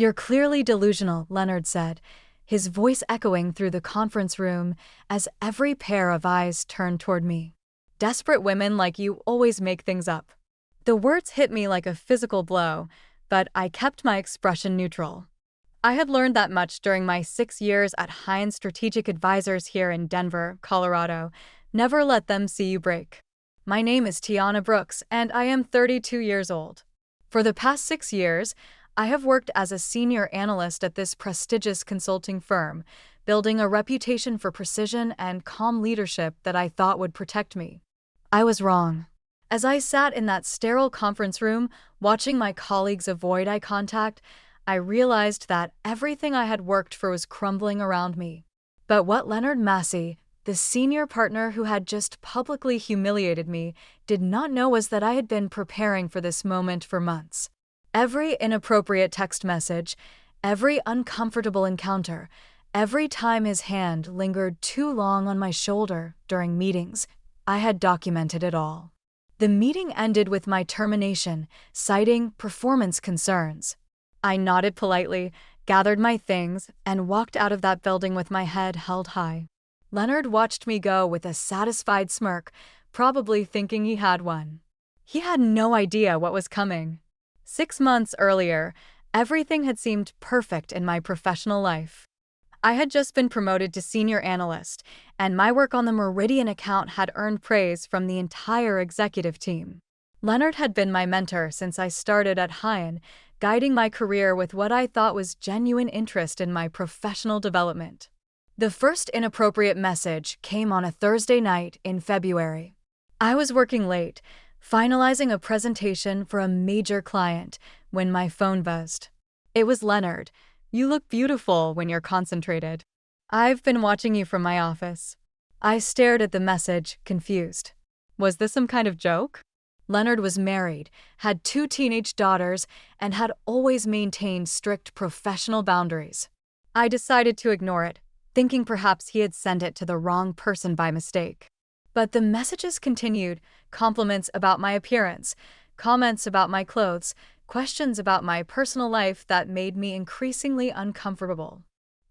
"You're clearly delusional," Leonard said, his voice echoing through the conference room as every pair of eyes turned toward me. "Desperate women like you always make things up." The words hit me like a physical blow, but I kept my expression neutral. I had learned that much during my 6 years at Heinz Strategic Advisors here in Denver, Colorado. Never let them see you break. "My name is Tiana Brooks, and I am 32 years old. For the past 6 years, I have worked as a senior analyst at this prestigious consulting firm, building a reputation for precision and calm leadership that I thought would protect me. I was wrong." As I sat in that sterile conference room, watching my colleagues avoid eye contact, I realized that everything I had worked for was crumbling around me. But what Leonard Massey, the senior partner who had just publicly humiliated me, did not know was that I had been preparing for this moment for months. Every inappropriate text message, every uncomfortable encounter, every time his hand lingered too long on my shoulder during meetings, I had documented it all. The meeting ended with my termination, citing performance concerns. I nodded politely, gathered my things, and walked out of that building with my head held high. Leonard watched me go with a satisfied smirk, probably thinking he had one. He had no idea what was coming. 6 months earlier, everything had seemed perfect in my professional life. I had just been promoted to senior analyst, and my work on the Meridian account had earned praise from the entire executive team. Leonard had been my mentor since I started at Hyen, guiding my career with what I thought was genuine interest in my professional development. The first inappropriate message came on a Thursday night in February. I was working late, finalizing a presentation for a major client, when my phone buzzed. It was Leonard. "You look beautiful when you're concentrated. I've been watching you from my office." I stared at the message, confused. Was this some kind of joke? Leonard was married, had 2 teenage daughters, and had always maintained strict professional boundaries. I decided to ignore it, thinking perhaps he had sent it to the wrong person by mistake. But the messages continued, compliments about my appearance, comments about my clothes, questions about my personal life that made me increasingly uncomfortable.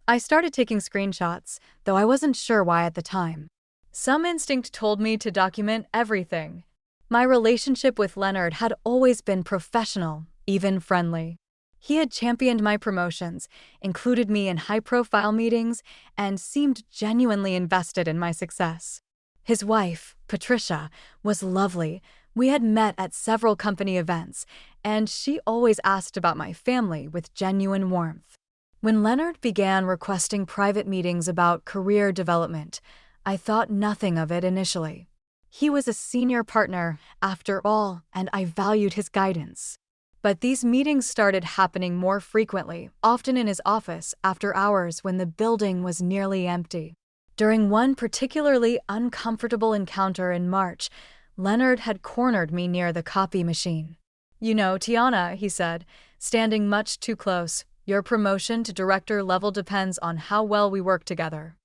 I started taking screenshots, though I wasn't sure why at the time. Some instinct told me to document everything. My relationship with Leonard had always been professional, even friendly. He had championed my promotions, included me in high-profile meetings, and seemed genuinely invested in my success. His wife, Patricia, was lovely. We had met at several company events, and she always asked about my family with genuine warmth. When Leonard began requesting private meetings about career development, I thought nothing of it initially. He was a senior partner, after all, and I valued his guidance. But these meetings started happening more frequently, often in his office after hours when the building was nearly empty. During one particularly uncomfortable encounter in March, Leonard had cornered me near the copy machine. "You know, Tiana," he said, standing much too close, "your promotion to director level depends on how well we work together.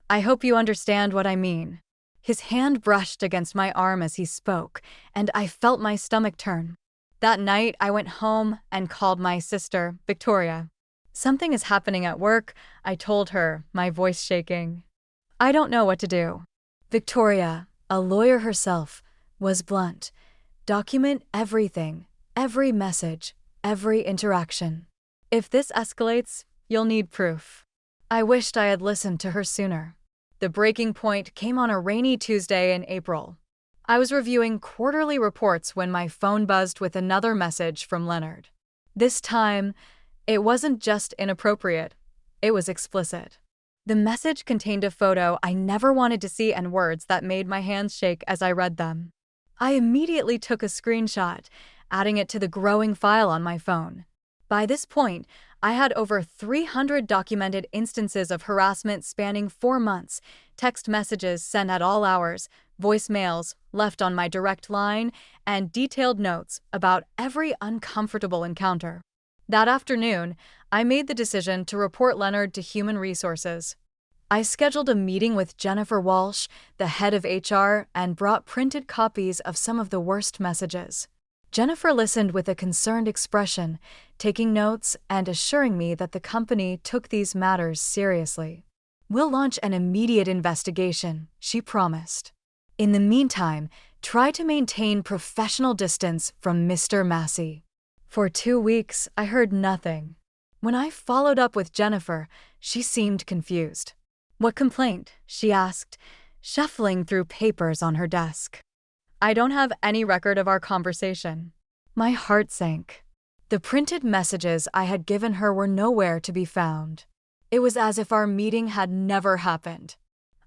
I hope you understand what I mean." His hand brushed against my arm as he spoke, and I felt my stomach turn. That night, I went home and called my sister, Victoria. "Something is happening at work," I told her, my voice shaking. "I don't know what to do." Victoria, a lawyer herself, was blunt. "Document everything, every message, every interaction. If this escalates, you'll need proof." I wished I had listened to her sooner. The breaking point came on a rainy Tuesday in April. I was reviewing quarterly reports when my phone buzzed with another message from Leonard. This time, it wasn't just inappropriate, it was explicit. The message contained a photo I never wanted to see and words that made my hands shake as I read them. I immediately took a screenshot, adding it to the growing file on my phone. By this point, I had over 300 documented instances of harassment spanning 4 months, text messages sent at all hours, voicemails left on my direct line, and detailed notes about every uncomfortable encounter. That afternoon, I made the decision to report Leonard to Human Resources. I scheduled a meeting with Jennifer Walsh, the head of HR, and brought printed copies of some of the worst messages. Jennifer listened with a concerned expression, taking notes and assuring me that the company took these matters seriously. "We'll launch an immediate investigation," she promised. "In the meantime, try to maintain professional distance from Mr. Massey." For 2 weeks, I heard nothing. When I followed up with Jennifer, she seemed confused. "What complaint?" she asked, shuffling through papers on her desk. "I don't have any record of our conversation." My heart sank. The printed messages I had given her were nowhere to be found. It was as if our meeting had never happened.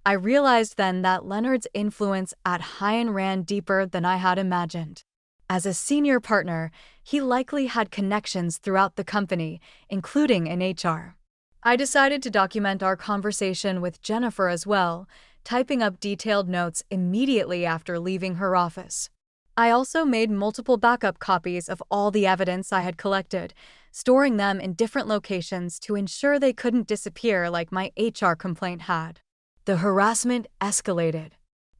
I realized then that Leonard's influence at Hyan ran deeper than I had imagined. As a senior partner, he likely had connections throughout the company, including in HR. I decided to document our conversation with Jennifer as well, typing up detailed notes immediately after leaving her office. I also made multiple backup copies of all the evidence I had collected, storing them in different locations to ensure they couldn't disappear like my HR complaint had. The harassment escalated.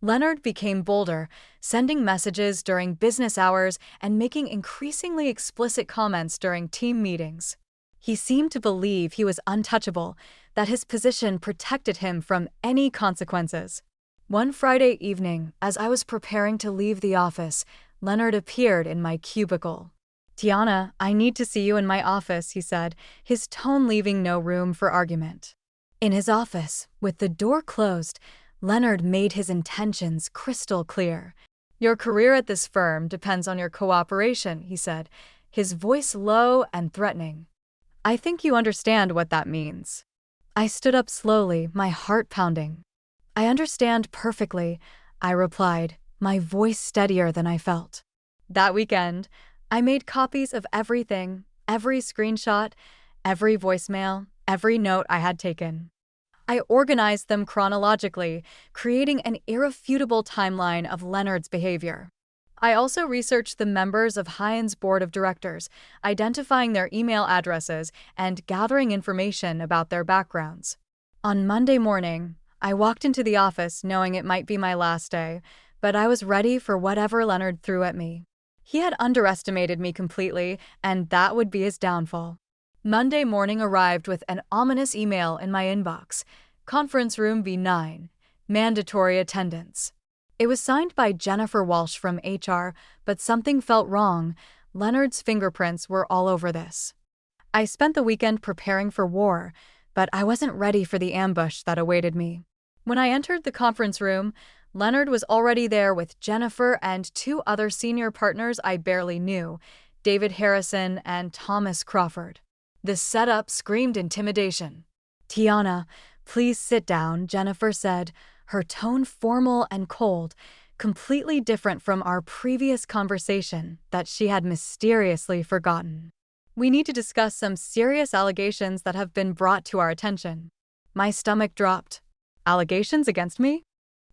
Leonard became bolder, sending messages during business hours and making increasingly explicit comments during team meetings. He seemed to believe he was untouchable, that his position protected him from any consequences. One Friday evening, as I was preparing to leave the office, Leonard appeared in my cubicle. "Tiana, I need to see you in my office," he said, his tone leaving no room for argument. In his office, with the door closed, Leonard made his intentions crystal clear. "Your career at this firm depends on your cooperation," he said, his voice low and threatening. "I think you understand what that means." I stood up slowly, my heart pounding. "I understand perfectly," I replied, my voice steadier than I felt. That weekend, I made copies of everything, every screenshot, every voicemail, every note I had taken. I organized them chronologically, creating an irrefutable timeline of Leonard's behavior. I also researched the members of Hyan's board of directors, identifying their email addresses and gathering information about their backgrounds. On Monday morning, I walked into the office knowing it might be my last day, but I was ready for whatever Leonard threw at me. He had underestimated me completely, and that would be his downfall. Monday morning arrived with an ominous email in my inbox. "Conference room B9. Mandatory attendance." It was signed by Jennifer Walsh from HR, but something felt wrong. Leonard's fingerprints were all over this. I spent the weekend preparing for war, but I wasn't ready for the ambush that awaited me. When I entered the conference room, Leonard was already there with Jennifer and 2 other senior partners I barely knew, David Harrison and Thomas Crawford. The setup screamed intimidation. "Tiana, please sit down," Jennifer said, her tone formal and cold, completely different from our previous conversation that she had mysteriously forgotten. "We need to discuss some serious allegations that have been brought to our attention." My stomach dropped. "Allegations against me?"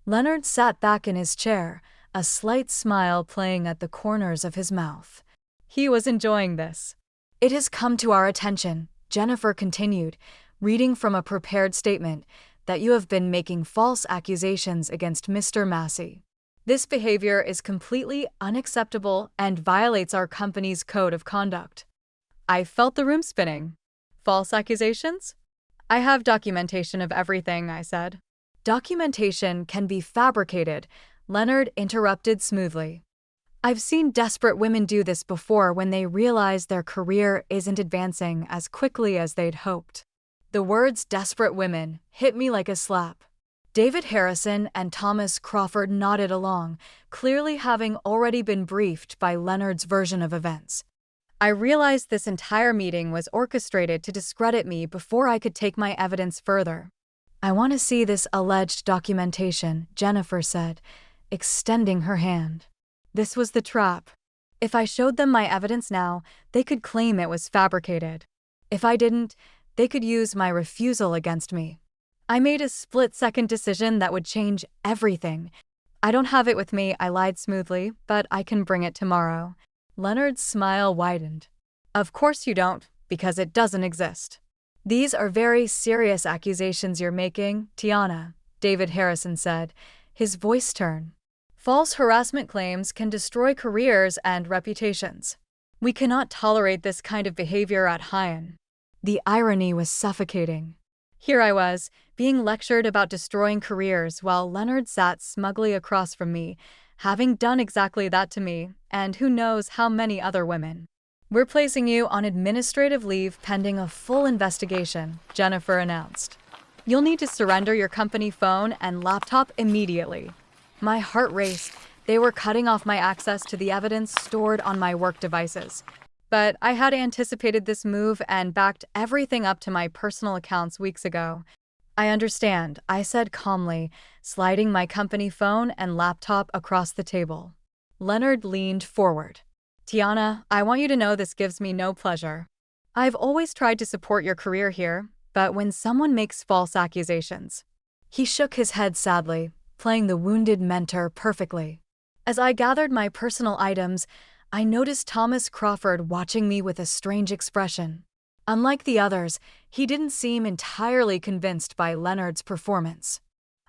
Leonard sat back in his chair, a slight smile playing at the corners of his mouth. He was enjoying this. "It has come to our attention," Jennifer continued, reading from a prepared statement, "that you have been making false accusations against Mr. Massey. This behavior is completely unacceptable and violates our company's code of conduct." I felt the room spinning. "False accusations?" "I have documentation of everything," I said. "Documentation can be fabricated," Leonard interrupted smoothly. "I've seen desperate women do this before when they realize their career isn't advancing as quickly as they'd hoped." The words "desperate women" hit me like a slap. David Harrison and Thomas Crawford nodded along, clearly having already been briefed by Leonard's version of events. I realized this entire meeting was orchestrated to discredit me before I could take my evidence further. "I want to see this alleged documentation," Jennifer said, extending her hand. This was the trap. If I showed them my evidence now, they could claim it was fabricated. If I didn't, they could use my refusal against me. I made a split-second decision that would change everything. "I don't have it with me," I lied smoothly, "but I can bring it tomorrow." Leonard's smile widened. "Of course you don't, because it doesn't exist." "These are very serious accusations you're making, Tiana," David Harrison said, his voice stern. False harassment claims can destroy careers and reputations. We cannot tolerate this kind of behavior at Hyen. The irony was suffocating. Here I was, being lectured about destroying careers while Leonard sat smugly across from me, having done exactly that to me, and who knows how many other women. We're placing you on administrative leave pending a full investigation, Jennifer announced. You'll need to surrender your company phone and laptop immediately. My heart raced. They were cutting off my access to the evidence stored on my work devices. But I had anticipated this move and backed everything up to my personal accounts weeks ago. I understand, I said calmly, sliding my company phone and laptop across the table. Leonard leaned forward. Tiana, I want you to know this gives me no pleasure. I've always tried to support your career here, but when someone makes false accusations. He shook his head sadly, playing the wounded mentor perfectly. As I gathered my personal items, I noticed Thomas Crawford watching me with a strange expression. Unlike the others, he didn't seem entirely convinced by Leonard's performance.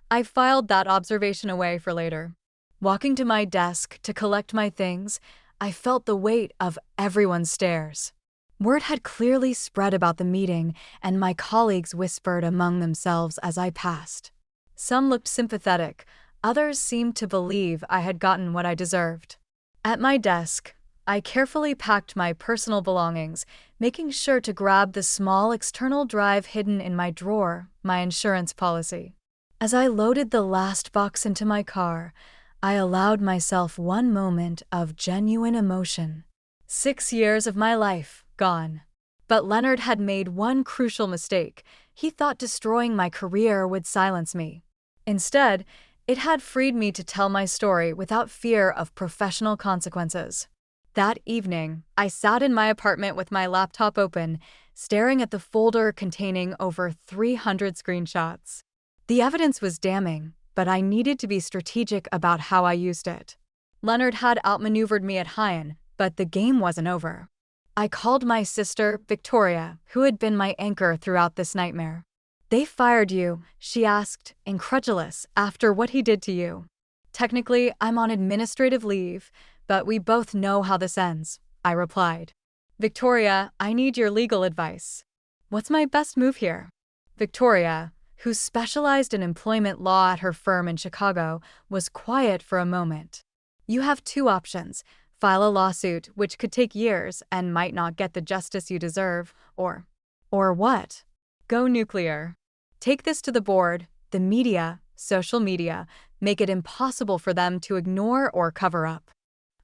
I filed that observation away for later. Walking to my desk to collect my things, I felt the weight of everyone's stares. Word had clearly spread about the meeting, and my colleagues whispered among themselves as I passed. Some looked sympathetic, others seemed to believe I had gotten what I deserved. At my desk, I carefully packed my personal belongings, making sure to grab the small external drive hidden in my drawer, my insurance policy. As I loaded the last box into my car, I allowed myself one moment of genuine emotion. 6 years of my life gone. But Leonard had made one crucial mistake. He thought destroying my career would silence me. Instead, it had freed me to tell my story without fear of professional consequences. That evening, I sat in my apartment with my laptop open, staring at the folder containing over 300 screenshots. The evidence was damning, but I needed to be strategic about how I used it. Leonard had outmaneuvered me at Hyen, but the game wasn't over. I called my sister, Victoria, who had been my anchor throughout this nightmare. They fired you, she asked, incredulous, after what he did to you. Technically, I'm on administrative leave, but we both know how this ends, I replied. Victoria, I need your legal advice. What's my best move here? Victoria, who specialized in employment law at her firm in Chicago, was quiet for a moment. You have 2 options. File a lawsuit, which could take years and might not get the justice you deserve, or what? Go nuclear. Take this to the board, the media, social media, make it impossible for them to ignore or cover up.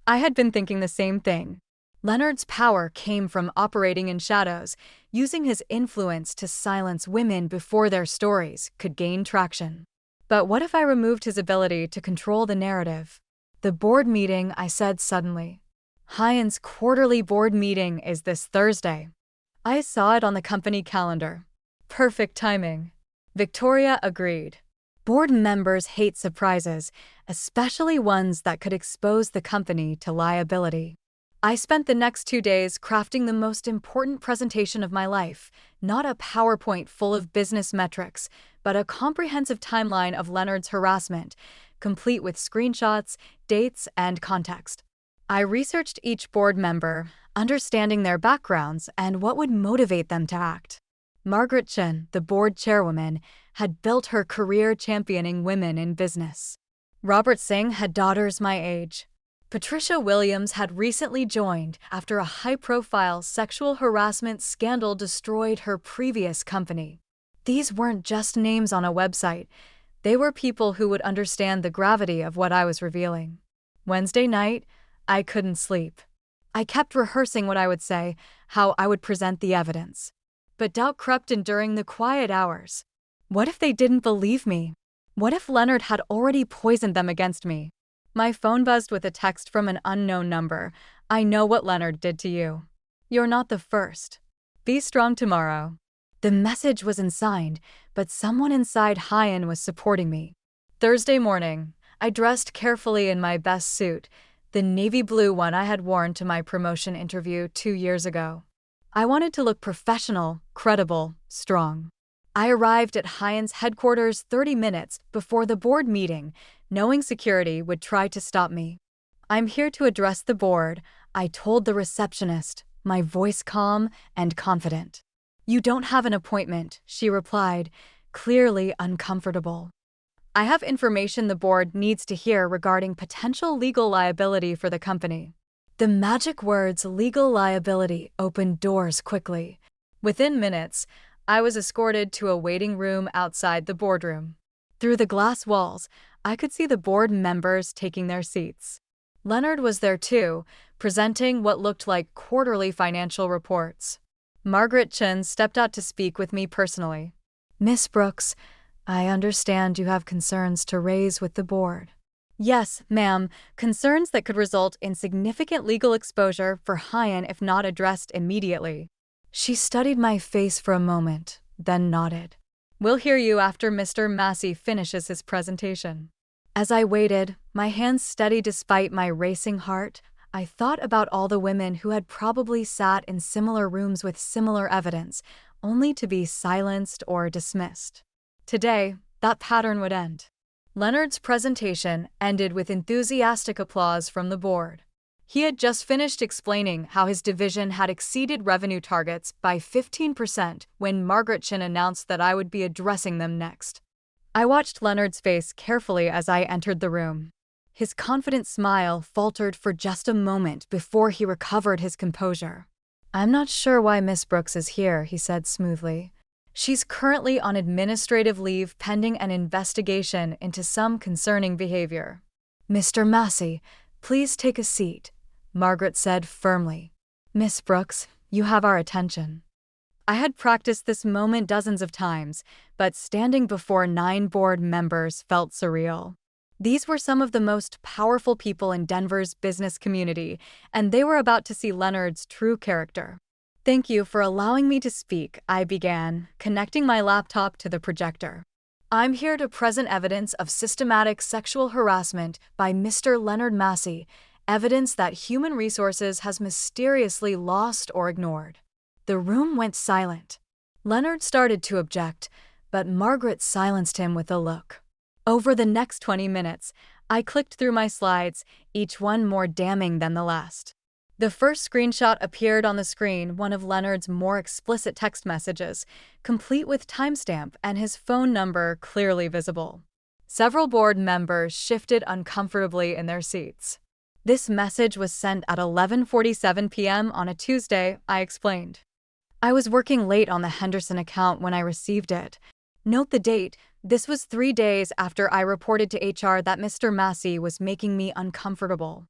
I had been thinking the same thing. Leonard's power came from operating in shadows, using his influence to silence women before their stories could gain traction. But what if I removed his ability to control the narrative? The board meeting, I said suddenly. Hyen's quarterly board meeting is this Thursday. I saw it on the company calendar. Perfect timing. Victoria agreed. Board members hate surprises, especially ones that could expose the company to liability. I spent the next 2 days crafting the most important presentation of my life, not a PowerPoint full of business metrics, but a comprehensive timeline of Leonard's harassment, complete with screenshots, dates, and context. I researched each board member, understanding their backgrounds and what would motivate them to act. Margaret Chen, the board chairwoman, had built her career championing women in business. Robert Singh had daughters my age. Patricia Williams had recently joined after a high-profile sexual harassment scandal destroyed her previous company. These weren't just names on a website. They were people who would understand the gravity of what I was revealing. Wednesday night, I couldn't sleep. I kept rehearsing what I would say, how I would present the evidence. But doubt crept in during the quiet hours. What if they didn't believe me? What if Leonard had already poisoned them against me? My phone buzzed with a text from an unknown number. I know what Leonard did to you. You're not the first. Be strong tomorrow. The message was unsigned, but someone inside Hyen was supporting me. Thursday morning, I dressed carefully in my best suit, the navy blue one I had worn to my promotion interview 2 years ago. I wanted to look professional, credible, strong. I arrived at Hyan's headquarters 30 minutes before the board meeting, knowing security would try to stop me. "I'm here to address the board," I told the receptionist, my voice calm and confident. "You don't have an appointment," she replied, clearly uncomfortable. "I have information the board needs to hear regarding potential legal liability for the company." The magic words legal liability opened doors quickly. Within minutes, I was escorted to a waiting room outside the boardroom. Through the glass walls, I could see the board members taking their seats. Leonard was there too, presenting what looked like quarterly financial reports. Margaret Chen stepped out to speak with me personally. "Miss Brooks, I understand you have concerns to raise with the board." "Yes, ma'am, concerns that could result in significant legal exposure for Hyan if not addressed immediately." She studied my face for a moment, then nodded. "We'll hear you after Mr. Massey finishes his presentation." As I waited, my hands steady despite my racing heart, I thought about all the women who had probably sat in similar rooms with similar evidence, only to be silenced or dismissed. Today, that pattern would end. Leonard's presentation ended with enthusiastic applause from the board. He had just finished explaining how his division had exceeded revenue targets by 15% when Margaret Chen announced that I would be addressing them next. I watched Leonard's face carefully as I entered the room. His confident smile faltered for just a moment before he recovered his composure. "I'm not sure why Miss Brooks is here," he said smoothly. "She's currently on administrative leave pending an investigation into some concerning behavior." "Mr. Massey, please take a seat," Margaret said firmly. "Miss Brooks, you have our attention." I had practiced this moment dozens of times, but standing before 9 board members felt surreal. These were some of the most powerful people in Denver's business community, and they were about to see Leonard's true character. "Thank you for allowing me to speak," I began, connecting my laptop to the projector. "I'm here to present evidence of systematic sexual harassment by Mr. Leonard Massey, evidence that human resources has mysteriously lost or ignored." The room went silent. Leonard started to object, but Margaret silenced him with a look. Over the next 20 minutes, I clicked through my slides, each one more damning than the last. The first screenshot appeared on the screen, one of Leonard's more explicit text messages, complete with timestamp and his phone number clearly visible. Several board members shifted uncomfortably in their seats. "This message was sent at 11:47 p.m. on a Tuesday," I explained. "I was working late on the Henderson account when I received it. Note the date. This was 3 days after I reported to HR that Mr. Massey was making me uncomfortable."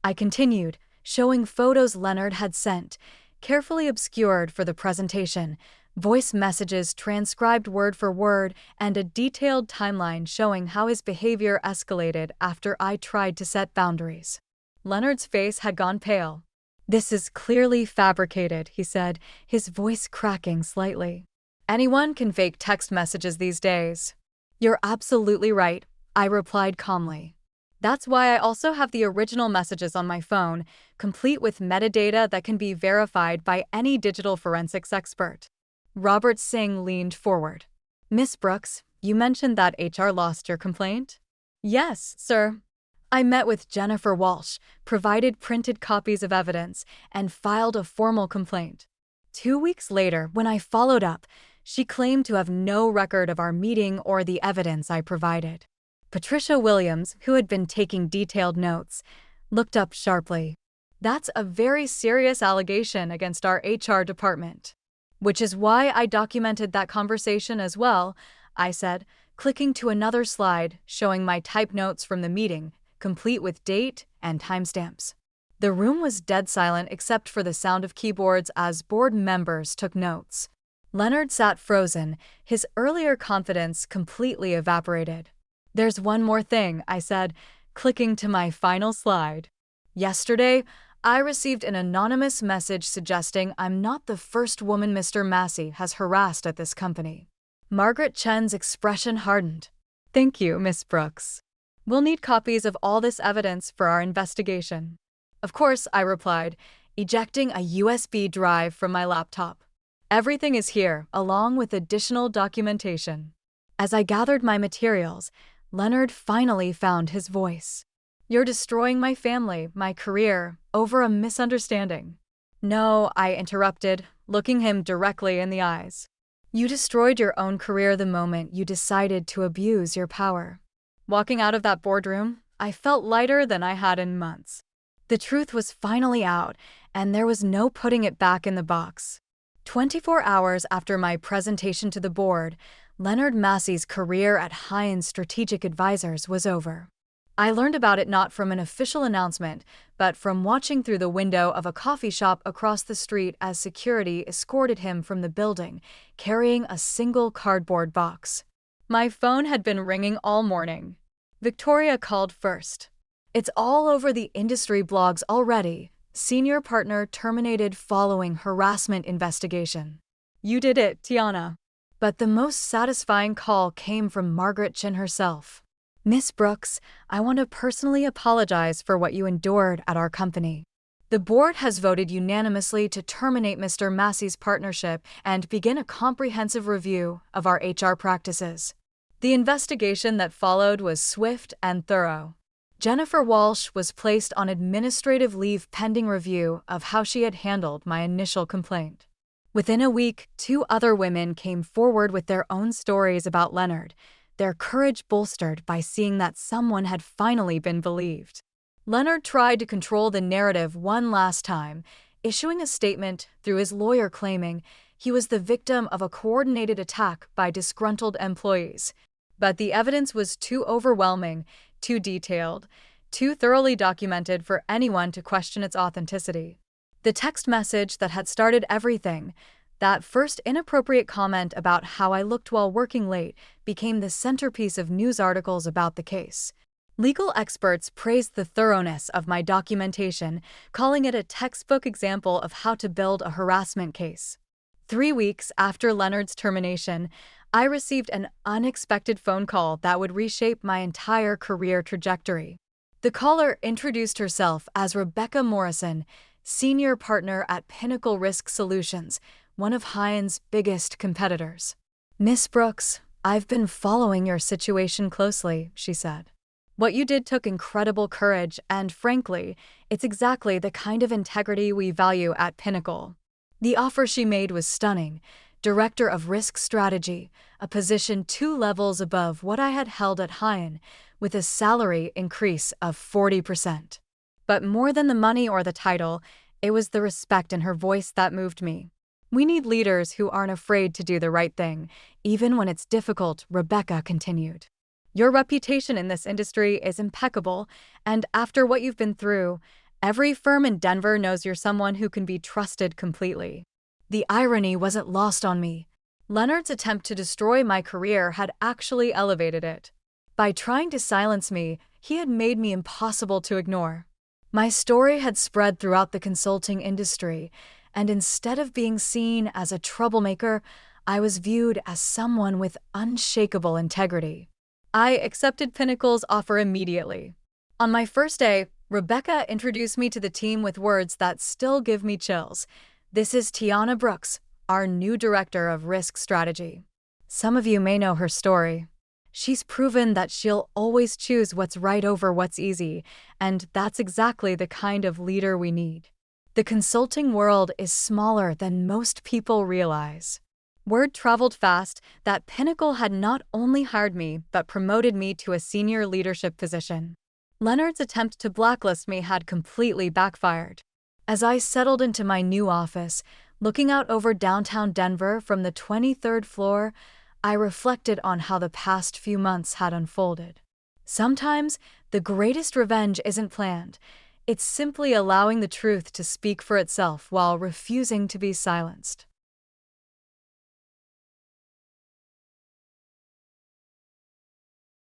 I continued, showing photos Leonard had sent, carefully obscured for the presentation, voice messages transcribed word for word, and a detailed timeline showing how his behavior escalated after I tried to set boundaries. Leonard's face had gone pale. "This is clearly fabricated," he said, his voice cracking slightly. "Anyone can fake text messages these days." "You're absolutely right," I replied calmly. "That's why I also have the original messages on my phone, complete with metadata that can be verified by any digital forensics expert." Robert Singh leaned forward. "Miss Brooks, you mentioned that HR lost your complaint?" "Yes, sir. I met with Jennifer Walsh, provided printed copies of evidence, and filed a formal complaint. 2 weeks later, when I followed up, she claimed to have no record of our meeting or the evidence I provided." Patricia Williams, who had been taking detailed notes, looked up sharply. "That's a very serious allegation against our HR department." "Which is why I documented that conversation as well," I said, clicking to another slide showing my type notes from the meeting, complete with date and timestamps. The room was dead silent except for the sound of keyboards as board members took notes. Leonard sat frozen, his earlier confidence completely evaporated. "There's one more thing," I said, clicking to my final slide. "Yesterday, I received an anonymous message suggesting I'm not the first woman Mr. Massey has harassed at this company." Margaret Chen's expression hardened. "Thank you, Miss Brooks. We'll need copies of all this evidence for our investigation." "Of course," I replied, ejecting a USB drive from my laptop. Everything is here, along with additional documentation. As I gathered my materials, Leonard finally found his voice. You're destroying my family, my career, over a misunderstanding. No, I interrupted, looking him directly in the eyes. You destroyed your own career the moment you decided to abuse your power. Walking out of that boardroom, I felt lighter than I had in months. The truth was finally out, and there was no putting it back in the box. 24 hours after my presentation to the board, Leonard Massey's career at Heinz Strategic Advisors was over. I learned about it not from an official announcement, but from watching through the window of a coffee shop across the street as security escorted him from the building, carrying a single cardboard box. My phone had been ringing all morning. Victoria called first. It's all over the industry blogs already. Senior partner terminated following harassment investigation. You did it, Tiana. But the most satisfying call came from Margaret Chin herself. Miss Brooks, I want to personally apologize for what you endured at our company. The board has voted unanimously to terminate Mr. Massey's partnership and begin a comprehensive review of our HR practices. The investigation that followed was swift and thorough. Jennifer Walsh was placed on administrative leave pending review of how she had handled my initial complaint. Within a week, 2 other women came forward with their own stories about Leonard, their courage bolstered by seeing that someone had finally been believed. Leonard tried to control the narrative one last time, issuing a statement through his lawyer claiming he was the victim of a coordinated attack by disgruntled employees. But the evidence was too overwhelming, too detailed, too thoroughly documented for anyone to question its authenticity. The text message that had started everything, that first inappropriate comment about how I looked while working late, became the centerpiece of news articles about the case. Legal experts praised the thoroughness of my documentation, calling it a textbook example of how to build a harassment case. 3 weeks after Leonard's termination, I received an unexpected phone call that would reshape my entire career trajectory. The caller introduced herself as Rebecca Morrison, senior partner at Pinnacle Risk Solutions, one of Heinz's biggest competitors. Miss Brooks, I've been following your situation closely, she said. What you did took incredible courage, and frankly, it's exactly the kind of integrity we value at Pinnacle. The offer she made was stunning. Director of Risk Strategy, a position 2 levels above what I had held at Heinz, with a salary increase of 40%. But more than the money or the title, it was the respect in her voice that moved me. We need leaders who aren't afraid to do the right thing, even when it's difficult, Rebecca continued. Your reputation in this industry is impeccable, and after what you've been through, every firm in Denver knows you're someone who can be trusted completely. The irony wasn't lost on me. Leonard's attempt to destroy my career had actually elevated it. By trying to silence me, he had made me impossible to ignore. My story had spread throughout the consulting industry, and instead of being seen as a troublemaker, I was viewed as someone with unshakable integrity. I accepted Pinnacle's offer immediately. On my first day, Rebecca introduced me to the team with words that still give me chills. This is Tiana Brooks, our new director of risk strategy. Some of you may know her story. She's proven that she'll always choose what's right over what's easy, and that's exactly the kind of leader we need. The consulting world is smaller than most people realize. Word traveled fast that Pinnacle had not only hired me but promoted me to a senior leadership position. Leonard's attempt to blacklist me had completely backfired. As I settled into my new office, looking out over downtown Denver from the 23rd floor, I reflected on how the past few months had unfolded. Sometimes, the greatest revenge isn't planned. It's simply allowing the truth to speak for itself while refusing to be silenced.